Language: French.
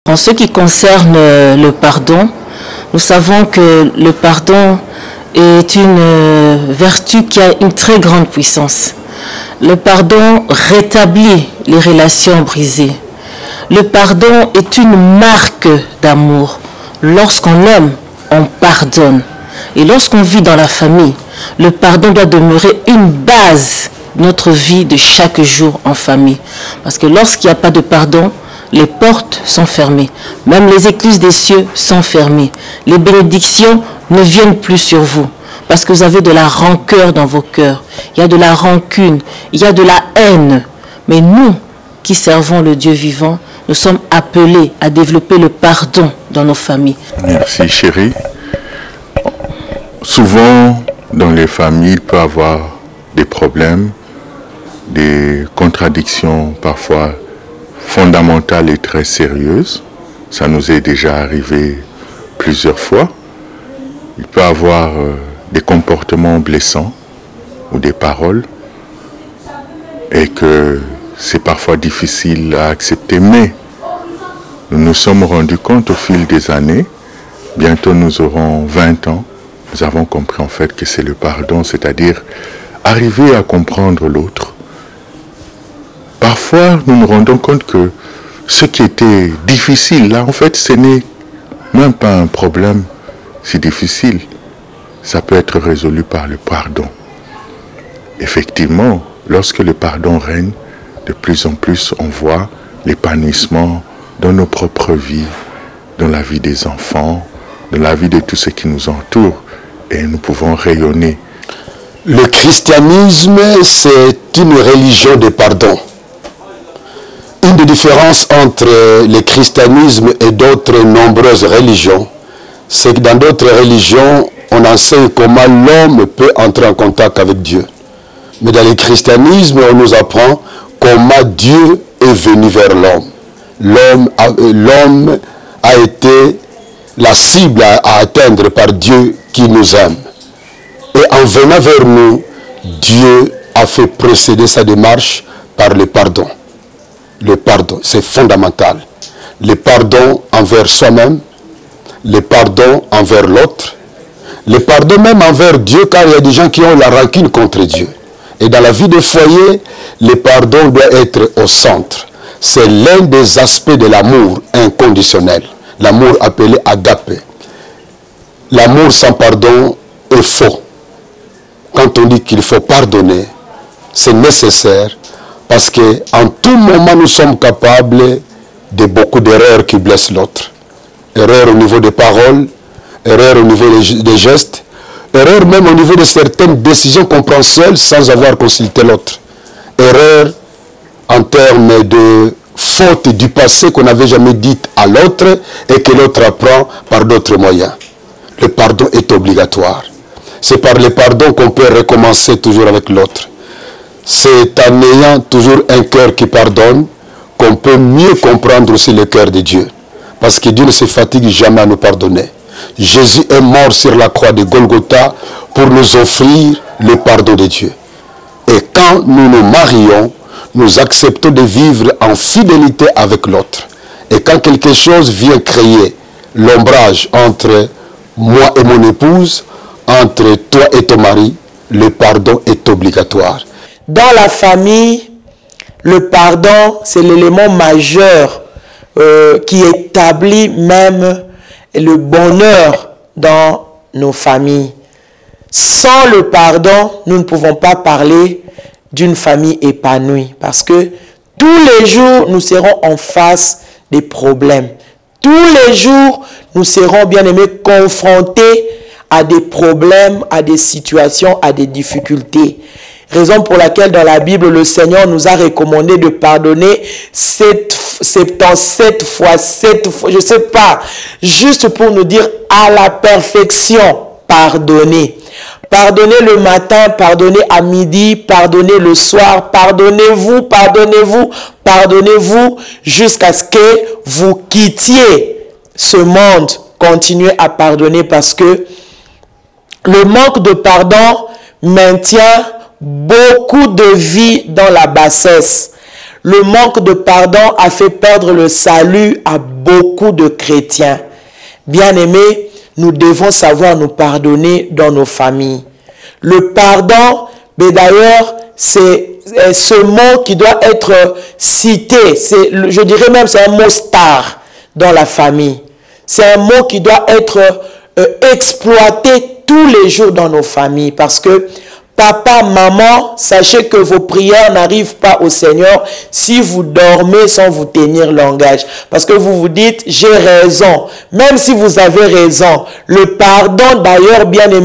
En ce qui concerne le pardon, nous savons que le pardon est une vertu qui a une très grande puissance. Le pardon rétablit les relations brisées. Le pardon est une marque d'amour. Lorsqu'on aime, on pardonne. Et lorsqu'on vit dans la famille, le pardon doit demeurer une base de notre vie de chaque jour en famille. Parce que lorsqu'il n'y a pas de pardon, les portes sont fermées. Même les écluses des cieux sont fermées. Les bénédictions ne viennent plus sur vous. Parce que vous avez de la rancœur dans vos cœurs. Il y a de la rancune. Il y a de la haine. Mais nous, qui servons le Dieu vivant, nous sommes appelés à développer le pardon dans nos familles. Merci chérie. Souvent, dans les familles, il peut y avoir des problèmes, des contradictions parfois fondamentales et très sérieuses. Ça nous est déjà arrivé plusieurs fois. Il peut y avoir des comportements blessants ou des paroles et que c'est parfois difficile à accepter. Mais nous nous sommes rendus compte au fil des années, bientôt nous aurons 20 ans, nous avons compris en fait que c'est le pardon, c'est-à-dire arriver à comprendre l'autre. Parfois, nous nous rendons compte que ce qui était difficile, là, en fait, ce n'est même pas un problème si difficile. Ça peut être résolu par le pardon. Effectivement, lorsque le pardon règne, de plus en plus, on voit l'épanouissement dans nos propres vies, dans la vie des enfants, dans la vie de tous ceux qui nous entourent, et nous pouvons rayonner. Le christianisme, c'est une religion de pardon. Une des différences entre le christianisme et d'autres nombreuses religions, c'est que dans d'autres religions, on enseigne comment l'homme peut entrer en contact avec Dieu. Mais dans le christianisme, on nous apprend comment Dieu est venu vers l'homme. L'homme a été la cible à atteindre par Dieu qui nous aime. Et en venant vers nous, Dieu a fait précéder sa démarche par le pardon. Le pardon, c'est fondamental. Le pardon envers soi-même, le pardon envers l'autre, le pardon même envers Dieu, car il y a des gens qui ont la rancune contre Dieu. Et dans la vie de foyer, le pardon doit être au centre. C'est l'un des aspects de l'amour inconditionnel. L'amour appelé agape. L'amour sans pardon est faux. Quand on dit qu'il faut pardonner, c'est nécessaire parce qu'en tout moment, nous sommes capables de beaucoup d'erreurs qui blessent l'autre. Erreurs au niveau des paroles, erreurs au niveau des gestes, erreurs même au niveau de certaines décisions compréhensibles sans avoir consulté l'autre. Erreurs en termes de fautes du passé qu'on n'avait jamais dites à l'autre et que l'autre apprend par d'autres moyens. Le pardon est obligatoire. C'est par le pardon qu'on peut recommencer toujours avec l'autre. C'est en ayant toujours un cœur qui pardonne qu'on peut mieux comprendre aussi le cœur de Dieu. Parce que Dieu ne se fatigue jamais à nous pardonner. Jésus est mort sur la croix de Golgotha pour nous offrir le pardon de Dieu. Et quand nous nous marions, nous acceptons de vivre en fidélité avec l'autre. Et quand quelque chose vient créer l'ombrage entre moi et mon épouse, entre toi et ton mari, le pardon est obligatoire. Dans la famille, le pardon, c'est l'élément majeur qui établit même le bonheur dans nos familles. Sans le pardon, nous ne pouvons pas parler d'une famille épanouie parce que tous les jours, nous serons en face des problèmes. Tous les jours, nous serons, bien aimés, confrontés à des problèmes, à des situations, à des difficultés. Raison pour laquelle dans la Bible, le Seigneur nous a recommandé de pardonner 77 fois, je ne sais pas, juste pour nous dire à la perfection, pardonner. Pardonnez le matin, pardonnez à midi, pardonnez le soir, pardonnez-vous, pardonnez-vous, pardonnez-vous jusqu'à ce que vous quittiez ce monde. Continuez à pardonner parce que le manque de pardon maintient beaucoup de vie dans la bassesse. Le manque de pardon a fait perdre le salut à beaucoup de chrétiens. Bien-aimés, nous devons savoir nous pardonner dans nos familles. Le pardon, mais d'ailleurs, c'est ce mot qui doit être cité. Je dirais même c'est un mot star dans la famille. C'est un mot qui doit être exploité tous les jours dans nos familles. Parce que papa, maman, sachez que vos prières n'arrivent pas au Seigneur si vous dormez sans vous tenir langage. Parce que vous vous dites, j'ai raison. Même si vous avez raison, le pardon d'ailleurs, bien aimé,